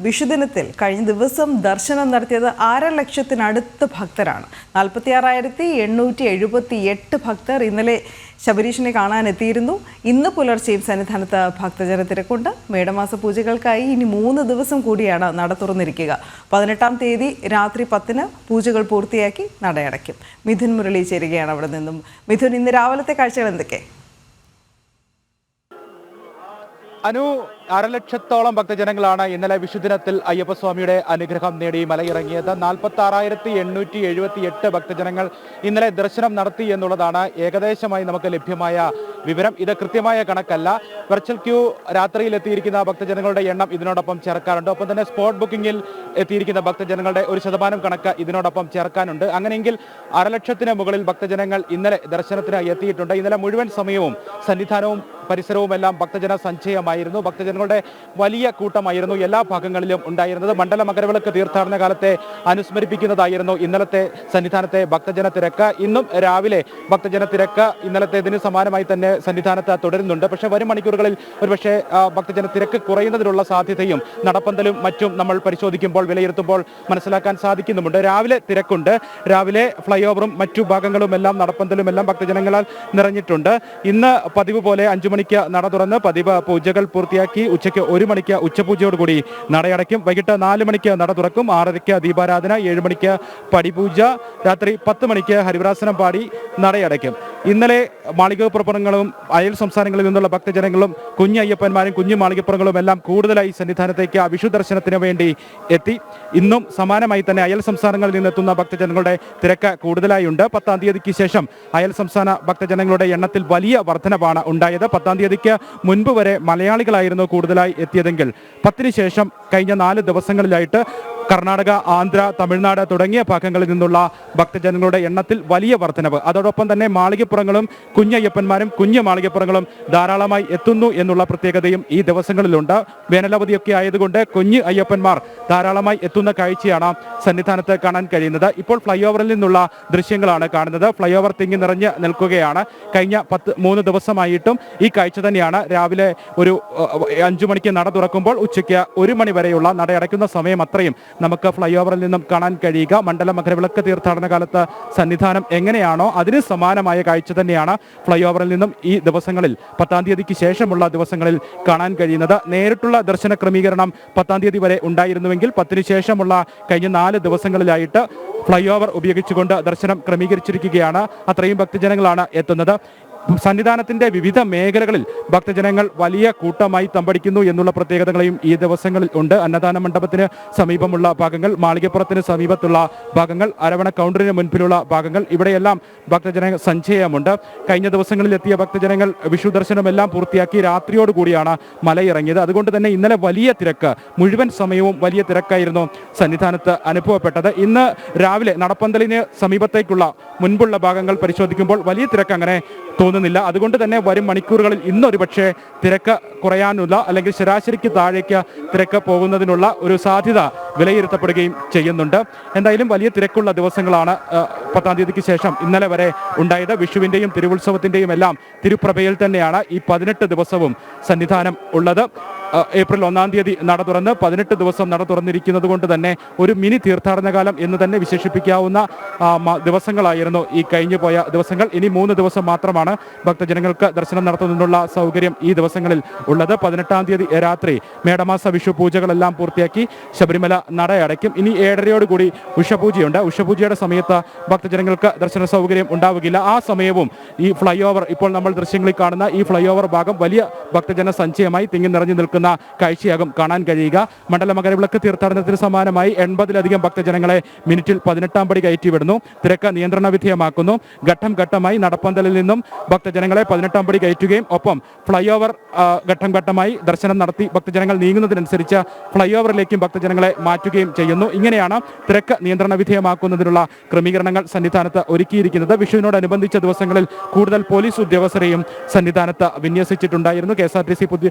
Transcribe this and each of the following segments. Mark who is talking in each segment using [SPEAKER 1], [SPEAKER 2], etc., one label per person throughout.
[SPEAKER 1] വിഷുദിനത്തിൽ കഴിഞ്ഞ ദിവസം ദർശനം നടത്തിയത് 1.5 ലക്ഷത്തിനടുത്ത് ഭക്തരാണ്. 46,878 ഭക്തർ ഇന്നലെ ശബരീഷിനെ കാണാനെത്തിയിരുന്നു. ഇന്ന് പുലർച്ചെയും സന്നിധാനത്ത് ഭക്തജന തിരക്കുണ്ട്. മേടമാസ പൂജകൾക്കായി ഇനി 3 ദിവസം കൂടിയാണ് നട തുറന്നിരിക്കുക. 18-ാം തീയതി രാത്രി 10-ന് പൂജകൾ പൂർത്തിയാക്കി നടയടയ്ക്കും. മിഥുൻ മുരളി ചേരുകയാണ് അവിടെ നിന്നും. മിഥുൻ, ഇന്ന് രാവിലത്തെ കാഴ്ചകൾ എന്തൊക്കെ?
[SPEAKER 2] അനു, 1.5 ലക്ഷത്തോളം ഭക്തജനങ്ങളാണ് ഇന്നലെ വിഷുദിനത്തിൽ അയ്യപ്പസ്വാമിയുടെ അനുഗ്രഹം നേടി മലയിറങ്ങിയത്. 46,878 ഭക്തജനങ്ങൾ ഇന്നലെ ദർശനം നടത്തി എന്നുള്ളതാണ് ഏകദേശമായി നമുക്ക് ലഭ്യമായ വിവരം. ഇത് കൃത്യമായ കണക്കല്ല. വെർച്വൽ ക്യൂ രാത്രിയിൽ എത്തിയിരിക്കുന്ന ഭക്തജനങ്ങളുടെ എണ്ണം ഇതിനോടൊപ്പം ചേർക്കാറുണ്ട്. ഒപ്പം തന്നെ സ്പോട്ട് ബുക്കിംഗിൽ എത്തിയിരിക്കുന്ന ഭക്തജനങ്ങളുടെ 1% കണക്ക് ഇതിനോടൊപ്പം ചേർക്കാനുണ്ട്. അങ്ങനെയെങ്കിൽ 1.5 ലക്ഷത്തിന് മുകളിൽ ഭക്തജനങ്ങൾ ഇന്നലെ ദർശനത്തിന് എത്തിയിട്ടുണ്ട്. ഇന്നലെ മുഴുവൻ സമയവും സന്നിധാനവും പരിസരവും എല്ലാം ഭക്തജന സഞ്ചയമായിരുന്നു. ഭക്തജനങ്ങളുടെ വലിയ കൂട്ടമായിരുന്നു എല്ലാ ഭാഗങ്ങളിലും ഉണ്ടായിരുന്നത്. മണ്ഡല മകരവിളക്ക് തീർത്ഥാടന കാലത്തെ അനുസ്മരിപ്പിക്കുന്നതായിരുന്നു ഇന്നലത്തെ സന്നിധാനത്തെ ഭക്തജന തിരക്ക്. ഇന്നും രാവിലെ ഭക്തജന തിരക്ക് ഇന്നലത്തേതിന് സമാനമായി തന്നെ സന്നിധാനത്ത് തുടരുന്നുണ്ട്. പക്ഷേ വരും മണിക്കൂറുകളിൽ ഒരുപക്ഷെ ഭക്തജന തിരക്ക് കുറയുന്നതിനുള്ള സാധ്യതയും നടപ്പന്തലും മറ്റും നമ്മൾ പരിശോധിക്കുമ്പോൾ വിലയിരുത്തുമ്പോൾ മനസ്സിലാക്കാൻ സാധിക്കുന്നുമുണ്ട്. രാവിലെ തിരക്കുണ്ട്. രാവിലെ ഫ്ലൈ ഓവറും മറ്റു ഭാഗങ്ങളും എല്ലാം നടപ്പന്തലും എല്ലാം ഭക്തജനങ്ങളാൽ നിറഞ്ഞിട്ടുണ്ട്. ഇന്ന് പതിവ് പോലെ 5 മണിക്ക് നട തുറന്ന് പതിവ് പൂജകൾ പൂർത്തിയാക്കി ഉച്ചയ്ക്ക് 1 മണിക്ക് ഉച്ചപൂജയോടുകൂടി നടയടയ്ക്കും. വൈകിട്ട് 4 മണിക്ക് നട തുറക്കും. 6:30 ദീപാരാധന, 7 മണിക്ക് പടിപൂജ, രാത്രി 10 മണിക്ക് ഹരിവരാസനം പാടി നടയടയ്ക്കും. ഇന്നലെ മാളികപ്പുറങ്ങളും അയൽ സംസ്ഥാനങ്ങളിൽ നിന്നുള്ള ഭക്തജനങ്ങളും കുഞ്ഞയ്യപ്പന്മാരും കുഞ്ഞു മാളികപ്പുറങ്ങളും എല്ലാം കൂടുതലായി സന്നിധാനത്തേക്ക് വിഷു ദർശനത്തിന് വേണ്ടി എത്തി. ഇന്നും സമാനമായി തന്നെ അയൽ സംസ്ഥാനങ്ങളിൽ നിന്നെത്തുന്ന ഭക്തജനങ്ങളുടെ തിരക്ക് കൂടുതലായി ഉണ്ട്. 10-ാം തീയതിക്ക് ശേഷം അയൽ സംസ്ഥാന ഭക്തജനങ്ങളുടെ എണ്ണത്തിൽ വലിയ വർധനവാണ് ഉണ്ടായത്. 10-ാം തീയതിക്ക് മുൻപ് വരെ മലയാളികളായിരുന്നു കൂടുതലായി എത്തിയതെങ്കിൽ 10-ന് ശേഷം കഴിഞ്ഞ 4 ദിവസങ്ങളിലായിട്ട് കർണാടക, ആന്ധ്ര, തമിഴ്നാട് തുടങ്ങിയ ഭാഗങ്ങളിൽ നിന്നുള്ള ഭക്തജനങ്ങളുടെ എണ്ണത്തിൽ വലിയ വർധനവ്. അതോടൊപ്പം തന്നെ മാളികപ്പുറങ്ങളും കുഞ്ഞയ്യപ്പന്മാരും കുഞ്ഞു മാളികപ്പുറങ്ങളും ധാരാളമായി എത്തുന്നു എന്നുള്ള പ്രത്യേകതയും ഈ ദിവസങ്ങളിലുണ്ട്. വേനലവധിയൊക്കെ ആയതുകൊണ്ട് കുഞ്ഞു അയ്യപ്പന്മാർ ധാരാളമായി എത്തുന്ന കാഴ്ചയാണ് സന്നിധാനത്ത് കാണാൻ കഴിയുന്നത്. ഇപ്പോൾ ഫ്ലൈ ഓവറിൽ നിന്നുള്ള ദൃശ്യങ്ങളാണ് കാണുന്നത്. ഫ്ലൈ ഓവർ തിങ്ങി നിറഞ്ഞ് നിൽക്കുകയാണ്. കഴിഞ്ഞ 3 ദിവസമായിട്ടും ഈ കാഴ്ച തന്നെയാണ്. രാവിലെ ഒരു 5 മണിക്ക് നട തുറക്കുമ്പോൾ ഉച്ചയ്ക്ക് 1 മണി വരെയുള്ള നട അടയ്ക്കുന്ന സമയം അത്രയും നമുക്ക് ഫ്ലൈ ഓവറിൽ നിന്നും കാണാൻ കഴിയുക. മണ്ഡല മകരവിളക്ക് തീർത്ഥാടന കാലത്ത് സന്നിധാനം എങ്ങനെയാണോ അതിന് സമാനമായ കാഴ്ച തന്നെയാണ് ഫ്ലൈ ഓവറിൽ നിന്നും ഈ ദിവസങ്ങളിൽ 10-ാം തീയതിക്ക് ശേഷമുള്ള ദിവസങ്ങളിൽ കാണാൻ കഴിയുന്നത്. നേരിട്ടുള്ള ദർശന ക്രമീകരണം 10-ാം തീയതി വരെ ഉണ്ടായിരുന്നുവെങ്കിൽ 10-ന് ശേഷമുള്ള കഴിഞ്ഞ 4 ദിവസങ്ങളിലായിട്ട് ഫ്ലൈ ഓവർ ഉപയോഗിച്ചുകൊണ്ട് ദർശനം ക്രമീകരിച്ചിരിക്കുകയാണ്. അത്രയും ഭക്തജനങ്ങളാണ് എത്തുന്നത്. സന്നിധാനത്തിന്റെ വിവിധ മേഖലകളിൽ ഭക്തജനങ്ങൾ വലിയ കൂട്ടമായി തമ്പടിക്കുന്നു എന്നുള്ള പ്രത്യേകതകളെയും ഈ ദിവസങ്ങളിൽ ഉണ്ട്. അന്നദാന മണ്ഡപത്തിന് സമീപമുള്ള ഭാഗങ്ങൾ, മാളികപ്പുറത്തിന് സമീപത്തുള്ള ഭാഗങ്ങൾ, അരവണ കൗണ്ടറിന് മുൻപിലുള്ള ഭാഗങ്ങൾ, ഇവിടെയെല്ലാം ഭക്തജന സഞ്ചയമുണ്ട്. കഴിഞ്ഞ ദിവസങ്ങളിൽ എത്തിയ ഭക്തജനങ്ങൾ വിഷു ദർശനമെല്ലാം പൂർത്തിയാക്കി രാത്രിയോടുകൂടിയാണ് മലയിറങ്ങിയത്. അതുകൊണ്ട് തന്നെ ഇന്നലെ വലിയ തിരക്ക്, മുഴുവൻ സമയവും വലിയ തിരക്കായിരുന്നു സന്നിധാനത്ത് അനുഭവപ്പെട്ടത്. ഇന്ന് രാവിലെ നടപ്പന്തലിന് സമീപത്തേക്കുള്ള മുൻപുള്ള ഭാഗങ്ങൾ പരിശോധിക്കുമ്പോൾ വലിയ തിരക്ക് അങ്ങനെ തോന്നുന്നില്ല. അതുകൊണ്ട് തന്നെ വരും മണിക്കൂറുകളിൽ ഇന്നൊരു പക്ഷേ തിരക്ക് കുറയാനുള്ള അല്ലെങ്കിൽ ശരാശരിക്ക് താഴേക്ക് തിരക്ക് പോകുന്നതിനുള്ള ഒരു സാധ്യത വിലയിരുത്തപ്പെടുകയും ചെയ്യുന്നുണ്ട്. എന്തായാലും വലിയ തിരക്കുള്ള ദിവസങ്ങളാണ് 10-ാം തീയതിക്ക് ശേഷം ഇന്നലെ വരെ ഉണ്ടായത്. വിഷുവിൻ്റെയും തിരുവുത്സവത്തിൻ്റെയും എല്ലാം തിരുപ്രഭയിൽ തന്നെയാണ് ഈ 18 ദിവസവും സന്നിധാനം ഉള്ളത്. ഏപ്രിൽ 1-ാം തീയതി നട തുറന്ന് 18 ദിവസം നട തുറന്നിരിക്കുന്നത് കൊണ്ട് തന്നെ ഒരു മിനി തീർത്ഥാടന കാലം എന്ന് തന്നെ വിശേഷിപ്പിക്കാവുന്ന ദിവസങ്ങളായിരുന്നു ഈ കഴിഞ്ഞു പോയ ദിവസങ്ങൾ. ഇനി 3 ദിവസം മാത്രമാണ് ഭക്തജനങ്ങൾക്ക് ദർശനം നടത്തുന്നതിനുള്ള സൗകര്യം ഈ ദിവസങ്ങളിൽ ഉള്ളത്. 18-ാം തീയതി രാത്രി മേടമാസ വിഷു പൂജകളെല്ലാം പൂർത്തിയാക്കി ശബരിമല നട അടയ്ക്കും. ഇനി 7:30യോടുകൂടി ഉഷപൂജയുണ്ട്. ഉഷപൂജയുടെ സമയത്ത് ഭക്തജനങ്ങൾക്ക് ദർശന സൗകര്യം ഉണ്ടാവുകയില്ല. ആ സമയവും ഈ ഫ്ലൈ ഓവർ, ഇപ്പോൾ നമ്മൾ ദൃശ്യങ്ങളിൽ കാണുന്ന ഈ ഫ്ലൈ ഓവർ ഭാഗം വലിയ ഭക്തജന സഞ്ചയമായി തിങ്ങി നിറഞ്ഞു നിൽക്കുന്ന കാഴ്ചയാകും കാണാൻ കഴിയുക. മണ്ഡല മകരവിളക്ക് തീർത്ഥാടനത്തിന് സമാനമായി 80-ലധികം ഭക്തജനങ്ങളെ മിനിറ്റിൽ 18-ാം പടി കയറ്റിവിടുന്നു. തിരക്ക് നിയന്ത്രണ വിധേയമാക്കുന്നു. ഘട്ടം ഘട്ടമായി നടപ്പന്തലിൽ നിന്നും ഭക്തജനങ്ങളെ 18-ാം പടി കയറ്റുകയും ഒപ്പം ഫ്ലൈ ഓവർ ഘട്ടം ഘട്ടമായി ദർശനം നടത്തി ഭക്തജനങ്ങൾ നീങ്ങുന്നതിനനുസരിച്ച് ഫ്ലൈ ഓവറിലേക്കും ഭക്തജനങ്ങളെ മാറ്റുകയും ചെയ്യുന്നു. ഇങ്ങനെയാണ് തിരക്ക് നിയന്ത്രണ വിധേയമാക്കുന്നതിനുള്ള ക്രമീകരണങ്ങൾ സന്നിധാനത്ത് ഒരുക്കിയിരിക്കുന്നത്. വിഷുവിനോടനുബന്ധിച്ച ദിവസങ്ങളിൽ കൂടുതൽ പോലീസ് ഉദ്യോഗസ്ഥരെയും സന്നിധാനത്ത് വിന്യസിച്ചിട്ടുണ്ടായിരുന്നു. KSRTC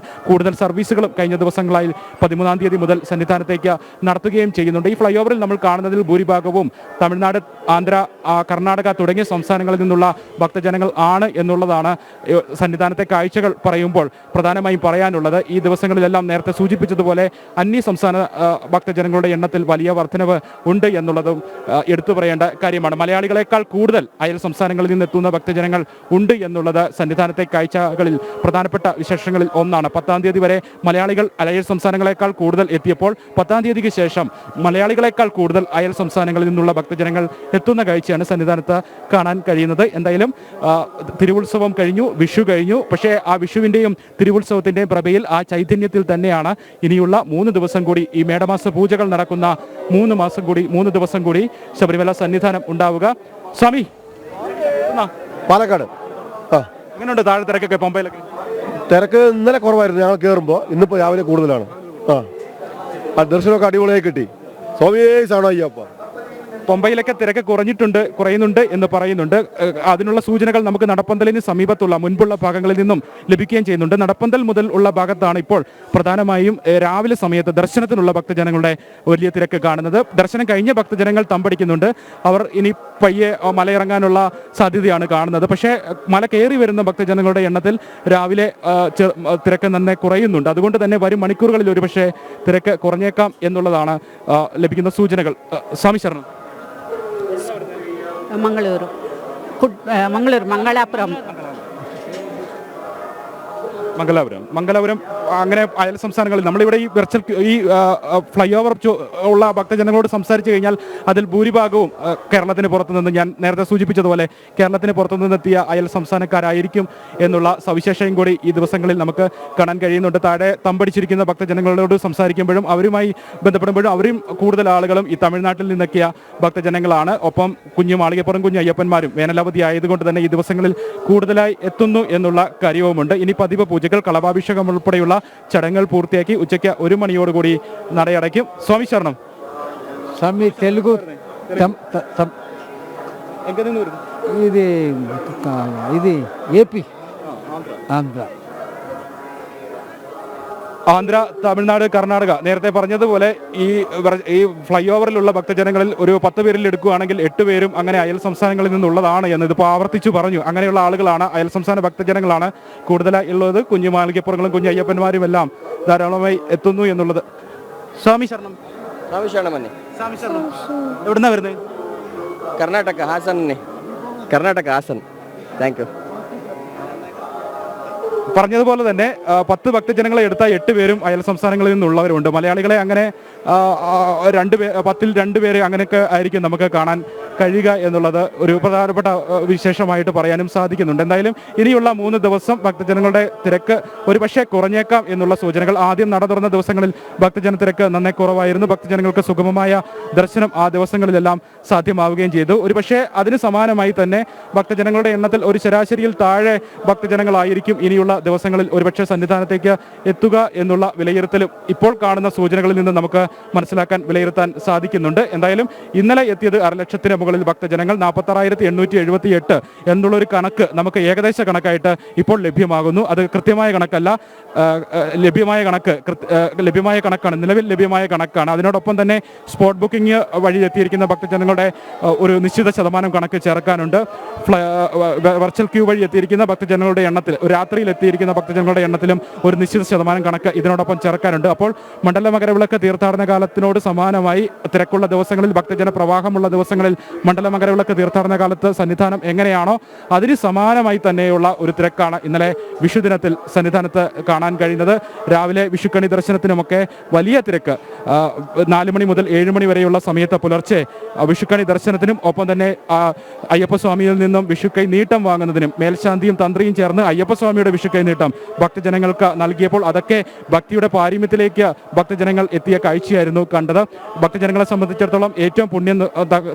[SPEAKER 2] കൂടുതൽ സർവീസുകളും കഴിഞ്ഞ ദിവസങ്ങളായി 13-ാം തീയതി മുതൽ സന്നിധാനത്തേക്ക് നടത്തുകയും ചെയ്യുന്നുണ്ട്. ഈ ഫ്ലൈ ഓവറിൽ നമ്മൾ കാണുന്നതിൽ ഭൂരിഭാഗവും തമിഴ്നാട്, ആന്ധ്ര, കർണാടക തുടങ്ങിയ സംസ്ഥാനങ്ങളിൽ നിന്നുള്ള ഭക്തജനങ്ങൾ ആണ് എന്നുള്ളതാണ് സന്നിധാനത്തെ കാഴ്ചകൾ പറയുമ്പോൾ പ്രധാനമായും പറയാനുള്ളത്. ഈ ദിവസങ്ങളിലെല്ലാം നേരത്തെ സൂചിപ്പിച്ചതുപോലെ അന്യ സംസ്ഥാന ഭക്തജനങ്ങളുടെ എണ്ണത്തിൽ വലിയ വർധനവ് ഉണ്ട് എന്നുള്ളതും എടുത്തു പറയേണ്ട കാര്യമാണ്. മലയാളികളെക്കാൾ കൂടുതൽ അയൽ സംസ്ഥാനങ്ങളിൽ നിന്നെത്തുന്ന ഭക്തജനങ്ങൾ ഉണ്ട് എന്നുള്ളത് സന്നിധാനത്തെ കാഴ്ചകളിൽ പ്രധാനപ്പെട്ട വിശേഷങ്ങളിൽ ഒന്നാണ്. 10-ാം തീയതി വരെ മലയാളികൾ അയൽ സംസ്ഥാനങ്ങളെക്കാൾ കൂടുതൽ എത്തിയപ്പോൾ 10-ാം തീയതിക്ക് ശേഷം മലയാളികളെക്കാൾ കൂടുതൽ അയൽ സംസ്ഥാനങ്ങളിൽ നിന്നുള്ള ഭക്തജനങ്ങൾ എത്തുന്ന കാഴ്ചയാണ് സന്നിധാനത്ത് കാണാൻ കഴിയുന്നത്. എന്തായാലും തിരുവുത്സവം കഴിഞ്ഞു, വിഷു കഴിഞ്ഞു. പക്ഷേ ആ വിഷുവിൻ്റെയും തിരുവുത്സവത്തിൻ്റെയും പ്രഭയിൽ ആ ചൈതന്യത്തിൽ തന്നെയാണ് ഇനിയുള്ള 3 ദിവസം കൂടി ഈ മേടമാസ പൂജകൾ നടക്കുന്ന 3 ദിവസം കൂടി ശബരിമല സന്നിധാനം ഉണ്ടാവുക. സ്വാമി,
[SPEAKER 3] പാലക്കാട്.
[SPEAKER 2] എങ്ങനെയുണ്ട് താഴെ തിരക്കൊക്കെ പമ്പയിലൊക്കെ?
[SPEAKER 3] തിരക്ക് ഇന്നലെ കുറവായിരുന്നു, ഞങ്ങൾ കയറുമ്പോൾ. ഇന്നിപ്പോൾ രാവിലെ കൂടുതലാണ്. ദർശനമൊക്കെ അടിപൊളിയായി കിട്ടി. സ്വാമിയേ ശരണോ അയ്യപ്പ.
[SPEAKER 2] പമ്പയിലൊക്കെ തിരക്ക് കുറയുന്നുണ്ട് എന്ന് പറയുന്നുണ്ട്. അതിനുള്ള സൂചനകൾ നമുക്ക് നടപ്പന്തലിന് സമീപത്തുള്ള മുൻപുള്ള ഭാഗങ്ങളിൽ നിന്നും ലഭിക്കുകയും ചെയ്യുന്നുണ്ട്. നടപ്പന്തൽ മുതൽ ഉള്ള ഭാഗത്താണ് ഇപ്പോൾ പ്രധാനമായും രാവിലെ സമയത്ത് ദർശനത്തിനുള്ള ഭക്തജനങ്ങളുടെ വലിയ തിരക്ക് കാണുന്നത്. ദർശനം കഴിഞ്ഞ ഭക്തജനങ്ങൾ തമ്പടിക്കുന്നുണ്ട്. അവർ ഇനി പയ്യെ മലയിറങ്ങാനുള്ള സാധ്യതയാണ് കാണുന്നത്. പക്ഷേ മല കയറി വരുന്ന ഭക്തജനങ്ങളുടെ എണ്ണത്തിൽ രാവിലെ തിരക്ക് നന്നെ കുറയുന്നുണ്ട്. അതുകൊണ്ട് തന്നെ വരും മണിക്കൂറുകളിൽ ഒരുപക്ഷെ തിരക്ക് കുറഞ്ഞേക്കാം എന്നുള്ളതാണ് ലഭിക്കുന്ന സൂചനകൾ. സ്വാമി ശരണം.
[SPEAKER 4] ಮಂಗಳೂರು ಮಂಗಳಾಪುರಂ.
[SPEAKER 2] മംഗലാപുരം അങ്ങനെ അയൽ സംസ്ഥാനങ്ങളിൽ നമ്മളിവിടെ ഈ ഫ്ലൈ ഓവർ ഉള്ള ഭക്തജനങ്ങളോട് സംസാരിച്ചു കഴിഞ്ഞാൽ അതിൽ ഭൂരിഭാഗവും കേരളത്തിന് പുറത്തുനിന്ന്, ഞാൻ നേരത്തെ സൂചിപ്പിച്ചതുപോലെ കേരളത്തിന് പുറത്തുനിന്നെത്തിയ അയൽ സംസ്ഥാനക്കാരായിരിക്കും എന്നുള്ള സവിശേഷയും കൂടി ഈ ദിവസങ്ങളിൽ നമുക്ക് കാണാൻ കഴിയുന്നുണ്ട്. താഴെ തമ്പടിച്ചിരിക്കുന്ന ഭക്തജനങ്ങളോട് സംസാരിക്കുമ്പോഴും അവരുമായി ബന്ധപ്പെടുമ്പോഴും അവരും കൂടുതൽ ആളുകളും ഈ തമിഴ്നാട്ടിൽ നിന്നെത്തിയ ഭക്തജനങ്ങളാണ്. ഒപ്പം കുഞ്ഞു മാളികപ്പുറം കുഞ്ഞു അയ്യപ്പന്മാരും വേനലവധി ആയതുകൊണ്ട് തന്നെ ഈ ദിവസങ്ങളിൽ കൂടുതലായി എത്തുന്നു എന്നുള്ള കാര്യവുമുണ്ട്. ഇനി പതിവ് പൂജകൾ, കളഭാഭിഷേകം ഉൾപ്പെടെയുള്ള ചടങ്ങുകൾ പൂർത്തിയാക്കി ഉച്ചയ്ക്ക് 1 മണിയോടുകൂടി നടയടയ്ക്കും. സ്വാമി ശരണം.
[SPEAKER 5] స్వామి తెలుగు ఇది ఏపీ ఆంధ్ర.
[SPEAKER 2] ആന്ധ്ര, തമിഴ്നാട്, കർണാടക. നേരത്തെ പറഞ്ഞതുപോലെ ഈ ഫ്ലൈ ഓവറിലുള്ള ഭക്തജനങ്ങളിൽ ഒരു 10 പേരിൽ എടുക്കുകയാണെങ്കിൽ 8 പേരും അങ്ങനെ അയൽ സംസ്ഥാനങ്ങളിൽ നിന്നുള്ളതാണ് എന്ന് ഇതിപ്പോൾ ആവർത്തിച്ചു പറഞ്ഞു. അങ്ങനെയുള്ള ആളുകളാണ്, അയൽ സംസ്ഥാന ഭക്തജനങ്ങളാണ് കൂടുതലായി ഉള്ളത്. കുഞ്ഞു മാളികപ്പുറങ്ങളും കുഞ്ഞു അയ്യപ്പന്മാരും എല്ലാം ധാരാളമായി എത്തുന്നു എന്നുള്ളത്. സ്വാമി ശരണം. സ്വാമി ശരണം. എവിടുന്നാ വരുന്നത്?
[SPEAKER 6] കർണാടക ഹാസൻ. Thank you.
[SPEAKER 2] പറഞ്ഞതുപോലെ തന്നെ 10 ഭക്തജനങ്ങളെ എടുത്ത 8 പേരും അയൽ സംസ്ഥാനങ്ങളിൽ നിന്നുള്ളവരുണ്ട്. മലയാളികളെ അങ്ങനെ 10-ൽ 2 പേര് അങ്ങനെയൊക്കെ ആയിരിക്കും നമുക്ക് കാണാൻ കഴിയുക എന്നുള്ളത് ഒരു പ്രധാനപ്പെട്ട വിശേഷമായിട്ട് പറയാനും സാധിക്കുന്നുണ്ട്. എന്തായാലും ഇനിയുള്ള 3 ദിവസം ഭക്തജനങ്ങളുടെ തിരക്ക് ഒരുപക്ഷെ കുറഞ്ഞേക്കാം എന്നുള്ള സൂചനകൾ. ആദ്യം നട തുറന്ന ദിവസങ്ങളിൽ ഭക്തജന തിരക്ക് നന്നേ കുറവായിരുന്നു. ഭക്തജനങ്ങൾക്ക് സുഗമമായ ദർശനം ആ ദിവസങ്ങളിലെല്ലാം സാധ്യമാവുകയും ചെയ്തു. ഒരുപക്ഷെ അതിന് സമാനമായി തന്നെ ഭക്തജനങ്ങളുടെ എണ്ണത്തിൽ ഒരു ശരാശരിയിൽ താഴെ ഭക്തജനങ്ങളായിരിക്കും ഇനിയുള്ള ദിവസങ്ങളിൽ ഒരുപക്ഷെ സന്നിധാനത്തേക്ക് എത്തുക എന്നുള്ള വിലയിരുത്തലും ഇപ്പോൾ കാണുന്ന സൂചനകളിൽ നിന്ന് നമുക്ക് മനസ്സിലാക്കാൻ, വിലയിരുത്താൻ സാധിക്കുന്നുണ്ട്. എന്തായാലും ഇന്നലെ എത്തിയത് 1,00,000-ന് മുകളിൽ ഭക്തജനങ്ങൾ. 46,878 എന്നുള്ളൊരു കണക്ക് നമുക്ക് ഏകദേശ കണക്കായിട്ട് ഇപ്പോൾ ലഭ്യമാകുന്നു. അത് കൃത്യമായ കണക്കല്ല, ലഭ്യമായ കണക്കാണ്, നിലവിൽ ലഭ്യമായ കണക്കാണ്. അതിനോടൊപ്പം തന്നെ സ്പോട്ട് ബുക്കിംഗ് വഴി എത്തിയിരിക്കുന്ന ഭക്തജനങ്ങളുടെ ഒരു നിശ്ചിത ശതമാനം കണക്ക് ചേർക്കാനുണ്ട്. വെർച്വൽ ക്യൂ വഴി എത്തിയിരിക്കുന്ന ഭക്തജനങ്ങളുടെ എണ്ണത്തിൽ, രാത്രിയിൽ എത്തിയിരിക്കുന്ന ഭക്തജനങ്ങളുടെ എണ്ണത്തിലും ഒരു നിശ്ചിത ശതമാനം കണക്ക് ഇതിനോടൊപ്പം ചേർക്കാനുണ്ട്. അപ്പോൾ മണ്ഡല മകരവിളക്ക് തീർത്ഥാടന കാലത്തിനോട് സമാനമായി തിരക്കുള്ള ദിവസങ്ങളിൽ, ഭക്തജന പ്രവാഹമുള്ള ദിവസങ്ങളിൽ മണ്ഡല മകരവിളക്ക് തീർത്ഥാടന കാലത്ത് സന്നിധാനം എങ്ങനെയാണോ അതിന് സമാനമായി തന്നെയുള്ള ഒരു തിരക്കാണ് ഇന്നലെ വിഷുദിനത്തിൽ സന്നിധാനത്ത് കാണാൻ കഴിയുന്നത്. രാവിലെ വിഷുക്കണി ദർശനത്തിനുമൊക്കെ വലിയ തിരക്ക്. 4 മണി മുതൽ 7 മണി വരെയുള്ള സമയത്ത് പുലർച്ചെ വിഷുക്കണി ദർശനത്തിനും ഒപ്പം തന്നെ അയ്യപ്പസ്വാമിയിൽ നിന്നും വിഷുക്കൈ നീട്ടം വാങ്ങുന്നതിനും മേൽശാന്തിയും തന്ത്രിയും ചേർന്ന് അയ്യപ്പസ്വാമിയുടെ വിഷുക്കൈ നീട്ടം ഭക്തജനങ്ങൾക്ക് നൽകിയപ്പോൾ അതൊക്കെ ഭക്തിയുടെ പാരമ്യത്തിലേക്ക് ഭക്തജനങ്ങൾ എത്തിയ കാഴ്ചയായിരുന്നു കണ്ടത്. ഭക്തജനങ്ങളെ സംബന്ധിച്ചിടത്തോളം ഏറ്റവും പുണ്യം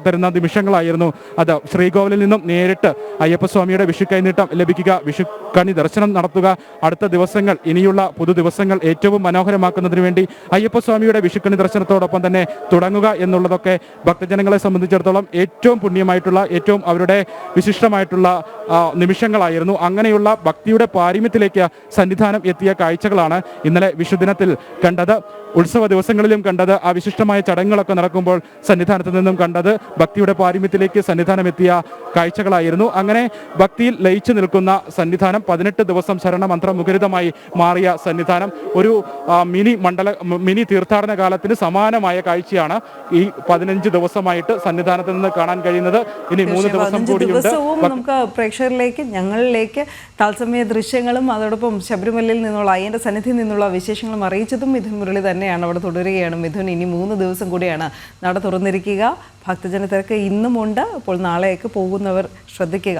[SPEAKER 2] തരുന്ന നിമിഷം നിമിഷങ്ങളായിരുന്നു അത്. ശ്രീകോവിലിൽ നിന്നും നേരിട്ട് അയ്യപ്പസ്വാമിയുടെ വിഷു കൈനീട്ടം ലഭിക്കുക, വിഷുക്കണി ദർശനം നടത്തുക, അടുത്ത ദിവസങ്ങൾ ഇനിയുള്ള പുതുദിവസങ്ങൾ ഏറ്റവും മനോഹരമാക്കുന്നതിന് വേണ്ടി അയ്യപ്പസ്വാമിയുടെ വിഷുക്കണി ദർശനത്തോടൊപ്പം തന്നെ തുടങ്ങുക എന്നുള്ളതൊക്കെ ഭക്തജനങ്ങളെ സംബന്ധിച്ചിടത്തോളം ഏറ്റവും പുണ്യമായിട്ടുള്ള, ഏറ്റവും അവരുടെ വിശിഷ്ടമായിട്ടുള്ള നിമിഷങ്ങളായിരുന്നു. അങ്ങനെയുള്ള ഭക്തിയുടെ പാരമ്യത്തിലേക്ക് സന്നിധാനം എത്തിയ കാഴ്ചകളാണ് ഇന്നലെ വിഷുദിനത്തിൽ കണ്ടത്. ഉത്സവ ദിവസങ്ങളിലും കണ്ടത്. ആ വിശിഷ്ടമായ ചടങ്ങുകളൊക്കെ നടക്കുമ്പോൾ സന്നിധാനത്ത് നിന്നും കണ്ടത് ഭക്തിയുടെ പാരമ്യത്തിലേക്ക് സന്നിധാനം എത്തിയ കാഴ്ചകളായിരുന്നു. അങ്ങനെ ഭക്തിയിൽ ലയിച്ചു നിൽക്കുന്ന സന്നിധാനം, 18 ദിവസം ശരണമന്ത്രം മുഖരിതമായി മാറിയ സന്നിധാനം, ഒരു മിനി തീർത്ഥാടന കാലത്തിന് സമാനമായ കാഴ്ചയാണ് ഈ 15 ദിവസമായിട്ട് സന്നിധാനത്ത് നിന്ന് കാണാൻ കഴിയുന്നത്. ഇനി 3 ദിവസം കൂടിയുണ്ട്.
[SPEAKER 1] നമുക്ക് പ്രേക്ഷകരിലേക്ക്, ഞങ്ങളിലേക്ക് തത്സമയ ദൃശ്യങ്ങളും അതോടൊപ്പം ശബരിമലയിൽ നിന്നുള്ള അയ്യന്റെ സന്നിധിയിൽ നിന്നുള്ള വിശേഷങ്ങളും അറിയിച്ചതും മിഥുൻ മുരളി തന്നെയാണ്. അവിടെ തുടരുകയാണ് മിഥുൻ. ഇനി 3 ദിവസം കൂടിയാണ് നട തുറന്നിരിക്കുക. ഭക്തജന തിരക്ക് ഇന്നുമുണ്ട്. അപ്പോൾ നാളെയൊക്കെ പോകുന്നവർ ശ്രദ്ധിക്കുക.